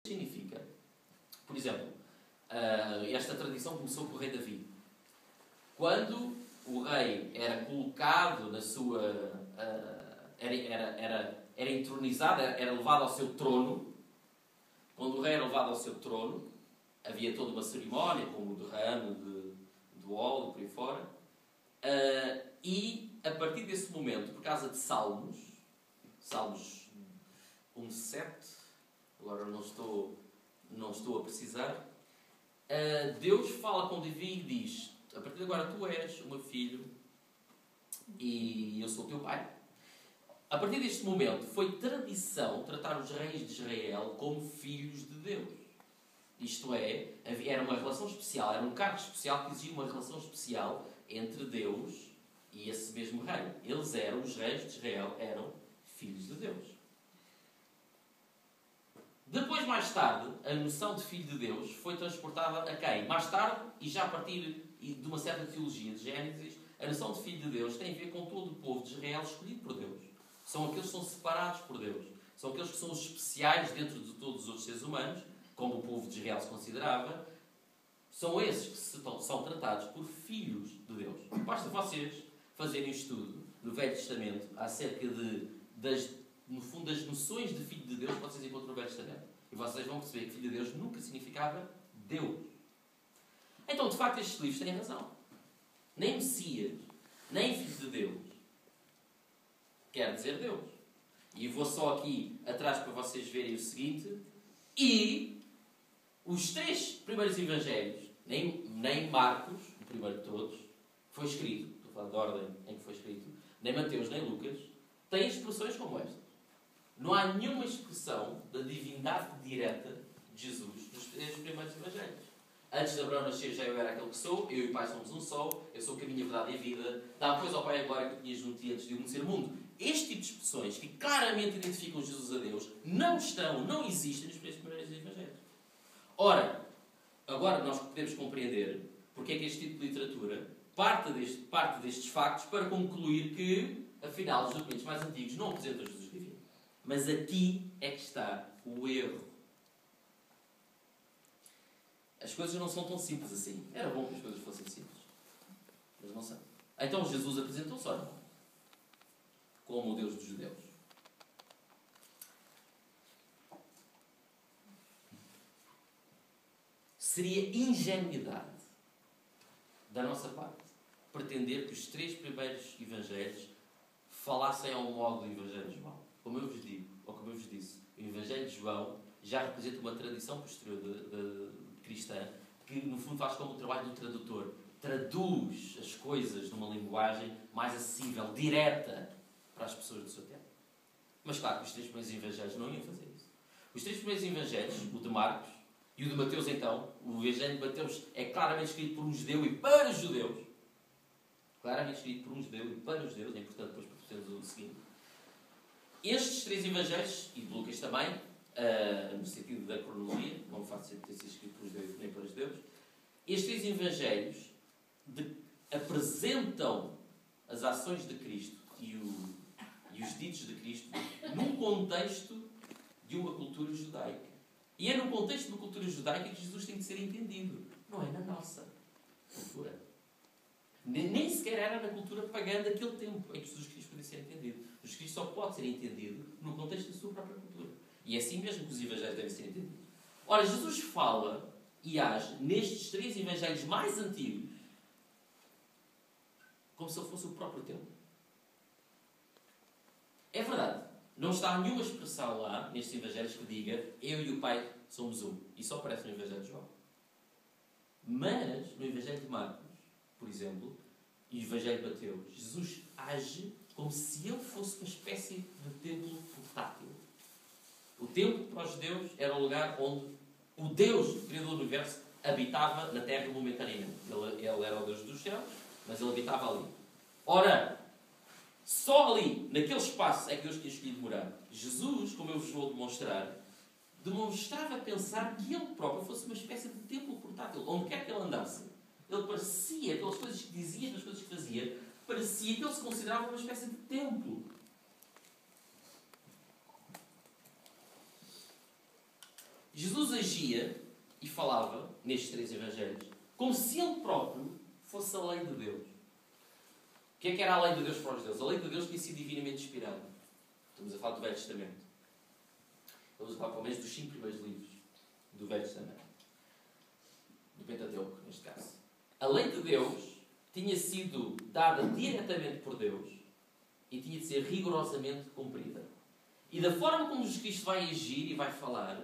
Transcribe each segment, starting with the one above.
significa, por exemplo, esta tradição começou com o rei Davi. Quando o rei era colocado na sua... era entronizado, era levado ao seu trono. Quando o rei era levado ao seu trono, havia toda uma cerimónia, como o derrame do óleo, por aí fora. E, a partir desse momento, por causa de Salmos 1:7, agora não estou a precisar, Deus fala com Davi e diz: a partir de agora tu és o meu filho e eu sou o teu pai. A partir deste momento foi tradição tratar os reis de Israel como filhos de Deus. Isto é, era uma relação especial, era um cargo especial que exigia uma relação especial entre Deus e esse mesmo rei. Eles eram, os reis de Israel, eram filhos de Deus. Depois, mais tarde, a noção de filho de Deus foi transportada a quem? Mais tarde, e já a partir de uma certa teologia de Gênesis, a noção de filho de Deus tem a ver com todo o povo de Israel escolhido por Deus. São aqueles que são separados por Deus. São aqueles que são os especiais dentro de todos os outros seres humanos, como o povo de Israel se considerava. São esses que são tratados por filhos de Deus. Basta vocês fazerem um estudo no Velho Testamento acerca no fundo, das noções de filho de Deus que vocês encontram no Velho Testamento. E vocês vão perceber que filho de Deus nunca significava Deus. Então, de facto, estes livros têm razão. Nem Messias, nem filho de Deus quer dizer Deus. E vou só aqui atrás para vocês verem o seguinte. E os 3 primeiros evangelhos, nem Marcos, o primeiro de todos, foi escrito, estou a falar da ordem em que foi escrito, nem Mateus, nem Lucas, têm expressões como estas. Não há nenhuma expressão da divindade direta de Jesus nos 3 primeiros evangelhos. Antes de Abraão nascer já eu era aquele que sou, eu e o Pai somos um só, eu sou o caminho, a verdade e a vida, dá pois ao Pai a glória que eu tinha junto de ti antes de o mundo ser mundo. Este tipo de expressões que claramente identificam Jesus a Deus não existem nos 3 primeiros evangelhos. Ora, agora nós podemos compreender porque é que este tipo de literatura parte destes factos para concluir que, afinal, os documentos mais antigos não apresentam Jesus divino. Mas aqui é que está o erro. As coisas não são tão simples assim. Era bom que as coisas fossem simples. Mas não são. Então Jesus apresentou-se, ora, como o Deus dos judeus. Seria ingenuidade da nossa parte pretender que os 3 primeiros evangelhos falassem ao modo do Evangelho de João. Como eu vos digo, ou como eu vos disse, o Evangelho de João já representa uma tradição posterior cristã que, no fundo, faz como o trabalho do tradutor. Traduz as coisas numa linguagem mais acessível, direta, para as pessoas do seu tempo. Mas, claro, os 3 primeiros evangelhos não iam fazer isso. Os 3 primeiros evangelhos, o de Marcos e o de Mateus, então, o Evangelho de Mateus é claramente escrito por um judeu e para os judeus. Claramente escrito por um judeu e para os judeus. É importante depois percebermos o seguinte. Estes 3 evangelhos, e de Lucas também, no sentido da cronologia, não faz sentido ter sido escrito por judeus nem para os judeus, estes 3 evangelhos apresentam as ações de Cristo e os ditos de Cristo num contexto de uma cultura judaica. E é no contexto de uma cultura judaica que Jesus tem de ser entendido. Não é na nossa cultura. Nem sequer era na cultura pagã daquele tempo em que Jesus Cristo podia ser entendido. Jesus Cristo só pode ser entendido no contexto da sua própria cultura. E é assim mesmo que os evangelhos devem ser entendidos. Ora, Jesus fala e age nestes 3 evangelhos mais antigos como se ele fosse o próprio templo. É verdade. Não está nenhuma expressão lá, nestes evangelhos, que diga eu e o Pai somos um. Isso só aparece no Evangelho de João. Mas, no Evangelho de Marcos, por exemplo, e o Evangelho de Mateus, Jesus age como se ele fosse uma espécie de templo portátil. O templo, para os judeus, era o lugar onde o Deus, o Criador do Universo, habitava na Terra momentaneamente. Ele era o Deus dos céus, mas ele habitava ali. Ora, só ali, naquele espaço, é que Deus tinha escolhido morar. Jesus, como eu vos vou demonstrar, demonstrava pensar que ele próprio fosse uma espécie de templo portátil. Onde quer que ele andasse, ele parecia, pelas coisas que dizia, pelas coisas que fazia, parecia que ele se considerava uma espécie de templo. Jesus agia e falava, nestes 3 evangelhos, como se ele próprio fosse a lei de Deus. O que é que era a lei de Deus para os judeus? A lei de Deus tinha sido divinamente inspirada. Estamos a falar do Velho Testamento. Estamos a falar pelo menos dos 5 primeiros livros do Velho Testamento. Do Pentateuco, neste caso. A lei de Deus tinha sido dada diretamente por Deus e tinha de ser rigorosamente cumprida. E da forma como Jesus Cristo vai agir e vai falar,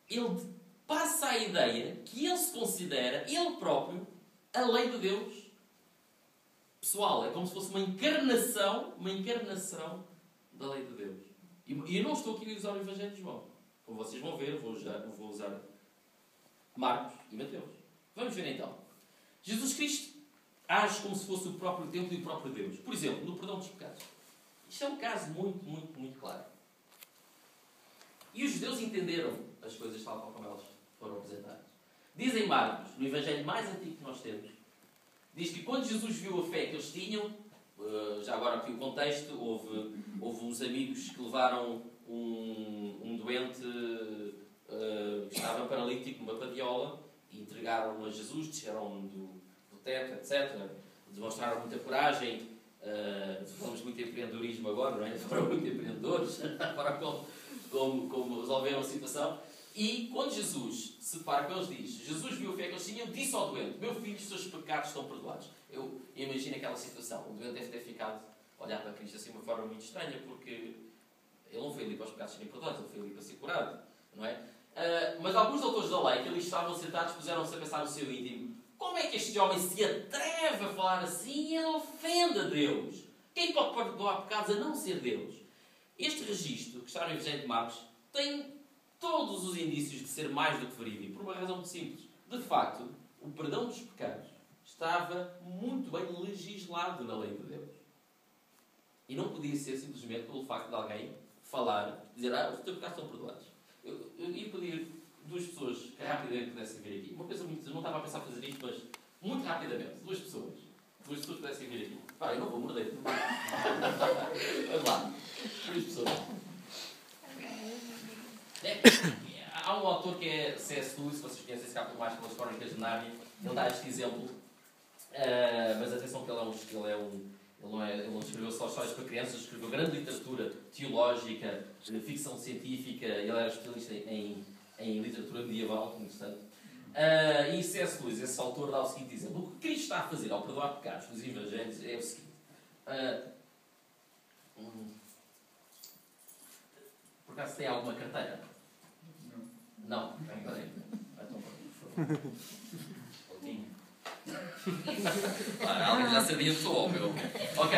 ele passa a ideia que ele se considera, ele próprio, a lei de Deus pessoal. É como se fosse uma encarnação da lei de Deus. E eu não estou aqui a usar o Evangelho de João. Como vocês vão ver, eu vou usar Marcos e Mateus. Vamos ver então. Jesus Cristo age como se fosse o próprio templo e o próprio Deus. Por exemplo, no perdão dos pecados. Isto é um caso muito claro. E os judeus entenderam as coisas tal como elas foram apresentadas. Diz em Marcos, no Evangelho mais antigo que nós temos, diz que quando Jesus viu a fé que eles tinham, já agora aqui o contexto, houve uns amigos que levaram um doente que estava paralítico numa padiola e entregaram-no a Jesus, desceram do teto, etc. Demonstraram muita coragem. Falamos muito em empreendedorismo agora, não é? Foram muito empreendedores para como resolveram a situação. E quando Jesus se para com eles, diz: Jesus viu a fé que eles tinham, disse ao doente: meu filho, os seus pecados estão perdoados. Eu imagino aquela situação. O doente deve ter ficado a olhar para Cristo assim de uma forma muito estranha, porque ele não foi ali para os pecados serem perdoados, ele foi ali para ser curado, não é? Mas alguns autores da lei que ali estavam sentados puseram-se a pensar no seu íntimo: como é que este homem se atreve a falar assim e ele ofende a Deus? Quem pode perdoar pecados a não ser Deus? Este registro, que está no Evangelho de Marcos, tem todos os indícios de ser mais do que verídico, por uma razão muito simples. De facto, o perdão dos pecados estava muito bem legislado na lei de Deus. E não podia ser simplesmente pelo facto de alguém falar, dizer: os teus pecados estão perdoados. Eu ia pedir 2 pessoas que rapidamente pudessem vir aqui. Uma coisa muito... Eu não estava a pensar fazer isto, mas muito rapidamente. 2 pessoas. 2 pessoas pudessem vir aqui. Pá, eu não vou morder. Vamos lá. 2 pessoas. Há um autor que é C.S. Lewis, se vocês conhecem, se capta mais pelas Crónicas de Nárnia. Ele dá este exemplo. Mas atenção que ele não escreveu só histórias para crianças, escreveu grande literatura teológica, ficção científica. Ele era especialista em literatura medieval, interessante. E C.S. Lewis, esse autor, dá o seguinte exemplo: o que Cristo está a fazer ao perdoar pecados dos Evangelhos é o seguinte. Por acaso tem alguma carteira? Não? Peraí. Então, por favor. Alguém já sabia que sou meu. Ok.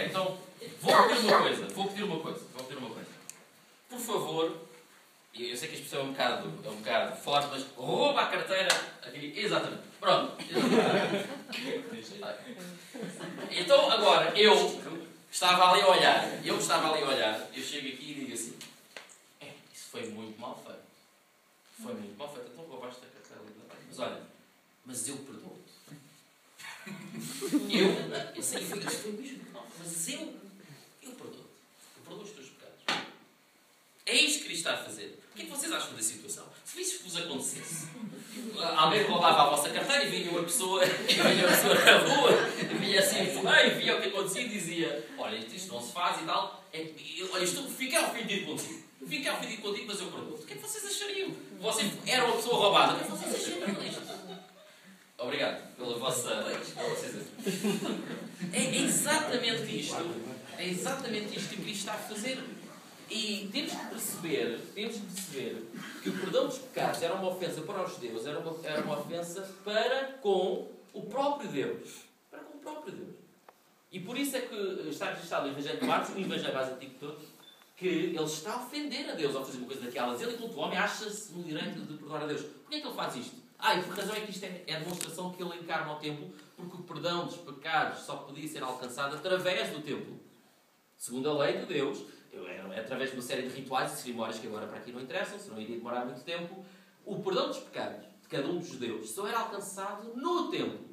Então, vou pedir uma coisa. Por favor, eu sei que a expressão é um bocado forte, mas rouba a carteira aqui. Exatamente. Pronto. Então, agora, eu estava ali a olhar, eu chego aqui e digo assim: isso foi muito mal feito. Então roubaste a carteira ali também. Mas olha, mas eu perdoo-te. Eu sei, isso foi mesmo mal, mas eu perdoo-te. Eu perdoo os teus pecados. É isto que Cristo está a fazer. O que é que vocês acham da situação? Se isso vos acontecesse, alguém roubava a vossa carteira e vinha uma pessoa na rua, vinha assim, via o que acontecia e dizia: olha, isto não se faz e tal. Olha, fiquei ofendido contigo, mas eu perdoo-te. O que é que vocês achariam? Você era uma pessoa roubada. O que é que vocês achariam disto? Obrigado pela vossa... É exatamente isto que Cristo está a fazer. E temos que perceber que o perdão dos pecados era uma ofensa para os judeus, era uma ofensa para com o próprio Deus. E por isso é que está registrado no Evangelho de Marcos, o Evangelho mais antigo de todos, que ele está a ofender a Deus ao fazer uma coisa daquelas. Ele, enquanto homem, acha-se no direito de perdoar a Deus. Porquê é que ele faz isto? E por razão é que isto é a demonstração que ele encarna ao templo, porque o perdão dos pecados só podia ser alcançado através do templo. Segundo a lei de Deus, através de uma série de rituais e cerimónias que agora para aqui não interessam, senão iria demorar muito tempo, o perdão dos pecados de cada um dos judeus só era alcançado no templo.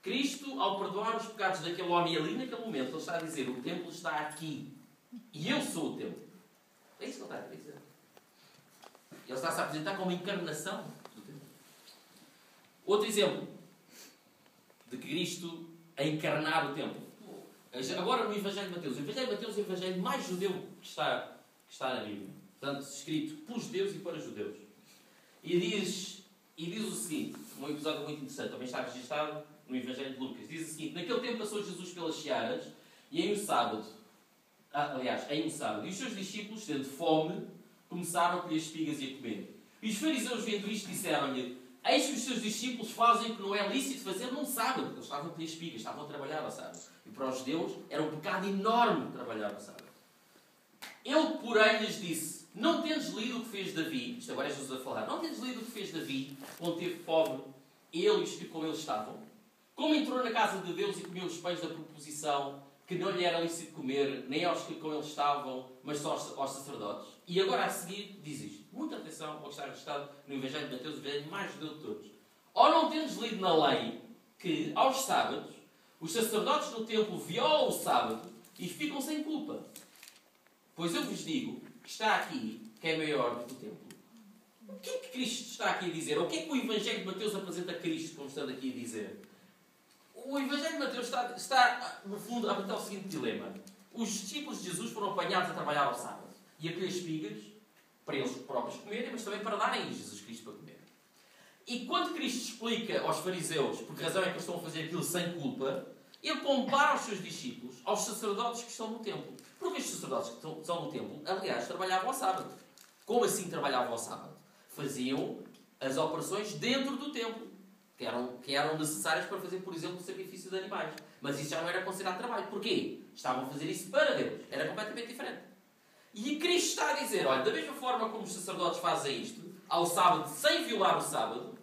Cristo, ao perdoar os pecados daquele homem ali naquele momento, ele está a dizer: o templo está aqui e eu sou o templo. É isso que ele está a dizer. Ele está-se a apresentar como a encarnação do templo. Outro exemplo de Cristo a encarnar o templo. Agora no Evangelho de Mateus. O Evangelho de Mateus é o Evangelho mais judeu que está na Bíblia. Portanto, escrito por judeus e para judeus. E diz o seguinte, um episódio muito interessante, também está registado no Evangelho de Lucas. Diz o seguinte: naquele tempo passou Jesus pelas searas e em um sábado, e os seus discípulos, tendo fome, começaram a colher espigas e a comer. E os fariseus, vendo isto, disseram-lhe: eis que os seus discípulos fazem o que não é lícito fazer num sábado. Eles estavam a colher espigas, estavam a trabalhar ao sábado. E para os judeus era um pecado enorme trabalhar ao sábado. Ele, porém, lhes disse: não tendes lido o que fez Davi? Isto agora é Jesus a falar. Não tendes lido o que fez Davi, quando teve fome, ele e os que com ele estavam? Como entrou na casa de Deus e comeu os pães da proposição, que não lhe era lícito comer, nem aos que com ele estavam, mas só aos sacerdotes? E agora a seguir diz isto. Muita atenção ao que está registado no Evangelho de Mateus, o Evangelho mais judeu de todos. Ou não tendes lido na lei que, aos sábados, os sacerdotes no templo violam o sábado e ficam sem culpa? Pois eu vos digo que está aqui, que é maior do que o templo. O que é que Cristo está aqui a dizer? O que é que o Evangelho de Mateus apresenta a Cristo, como estando aqui a dizer? O Evangelho de Mateus está no fundo, a apresentar o seguinte dilema. Os discípulos de Jesus foram apanhados a trabalhar ao sábado e a colher espigas, para eles próprios comerem, mas também para darem a Jesus Cristo para comer. E quando Cristo explica aos fariseus por que razão é que eles estão a fazer aquilo sem culpa, ele compara os seus discípulos aos sacerdotes que estão no templo. Porque os sacerdotes que estão no templo, aliás, trabalhavam ao sábado. Como assim trabalhavam ao sábado? Faziam as operações dentro do templo, que eram necessárias para fazer, por exemplo, o sacrifício de animais. Mas isso já não era considerado trabalho. Porquê? Estavam a fazer isso para Deus. Era completamente diferente. E Cristo está a dizer: olha, da mesma forma como os sacerdotes fazem isto, ao sábado, sem violar o sábado,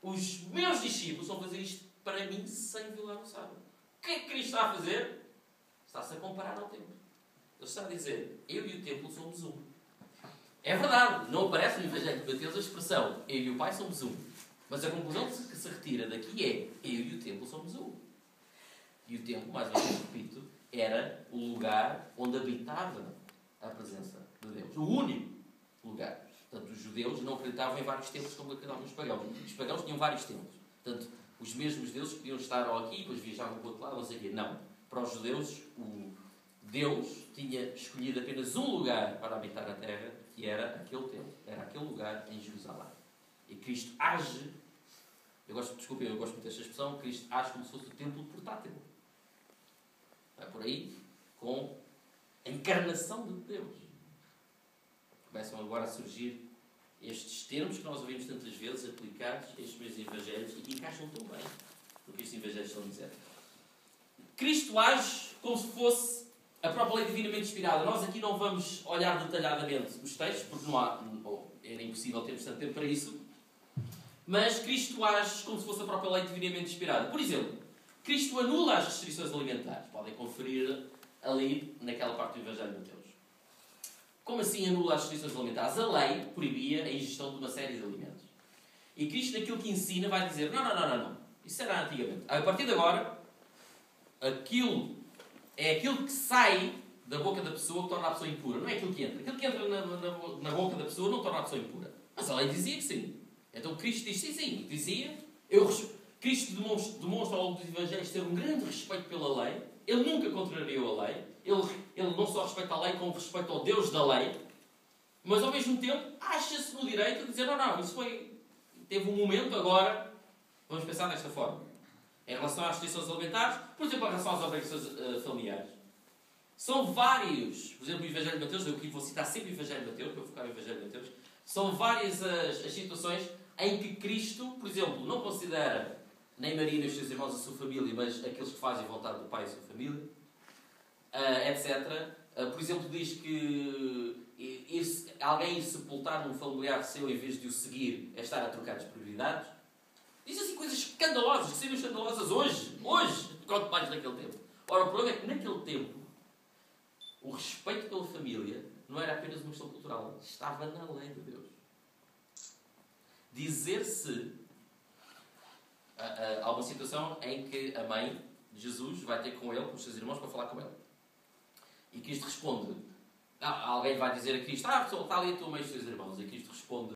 os meus discípulos vão fazer isto para mim, sem violar o sábado. O que é que Cristo está a fazer? Está-se a comparar ao templo. Ele está a dizer: eu e o templo somos um. É verdade, não aparece no Evangelho de Mateus a expressão eu e o Pai somos um. Mas a conclusão que se retira daqui é: eu e o templo somos um. E o templo, mais uma vez repito, era o lugar onde habitava a presença de Deus. O único lugar. Portanto, os judeus não acreditavam em vários templos como acreditavam os pagãos. Os pagãos tinham vários templos. Portanto, os mesmos deuses podiam estar ou aqui, depois viajavam para o outro lado, não sei o quê. Não. Para os judeus, o Deus tinha escolhido apenas um lugar para habitar a terra, que era aquele templo. Era aquele lugar em Jerusalém. E Cristo age, eu gosto muito desta expressão, Cristo age como se fosse o templo portátil. Vai por aí com a encarnação de Deus. Começam agora a surgir estes termos que nós ouvimos tantas vezes aplicados a estes mesmos evangelhos e que encaixam tão bem no que estes evangelhos estão a dizer. Cristo age como se fosse a própria lei divinamente inspirada. Nós aqui não vamos olhar detalhadamente os textos, porque era impossível termos tanto tempo para isso. Mas Cristo age como se fosse a própria lei divinamente inspirada. Por exemplo, Cristo anula as restrições alimentares. Podem conferir ali naquela parte do Evangelho de Mateus. Como assim anula as restrições alimentares? A lei proibia a ingestão de uma série de alimentos. E Cristo, naquilo que ensina, vai dizer: não. Isso era antigamente. A partir de agora, aquilo que sai da boca da pessoa que torna a pessoa impura. Não é aquilo que entra. Aquilo que entra na boca da pessoa não torna a pessoa impura. Mas a lei dizia que sim. Então Cristo diz: sim. Dizia. Cristo demonstra ao longo dos Evangelhos ter um grande respeito pela lei. Ele nunca contrariou a lei. Ele não só respeita a lei, como respeita ao Deus da lei. Mas ao mesmo tempo acha-se no direito de dizer: não, isso teve um momento, agora vamos pensar desta forma. Em relação às restrições alimentares, por exemplo, em relação às obrigações familiares. São vários, por exemplo, o Evangelho de Mateus, eu aqui vou citar sempre o Evangelho de Mateus, que eu vou focar no Evangelho de Mateus. São várias as situações em que Cristo, por exemplo, não considera nem Maria nem os seus irmãos a sua família, mas aqueles que fazem a vontade do Pai e a sua família, etc. Por exemplo, diz que alguém ir sepultar um familiar seu em vez de o seguir é estar a trocar as prioridades. Diz assim coisas escandalosas, que seriam escandalosas hoje, quanto mais naquele tempo. Ora, o problema é que naquele tempo o respeito pela família não era apenas uma questão cultural, estava na lei de Deus. Dizer-se, há uma situação em que a mãe de Jesus vai ter com ele, com os seus irmãos, para falar com ele. E Cristo responde: Alguém vai dizer a Cristo, está ali a tua mãe e os teus irmãos. E Cristo responde,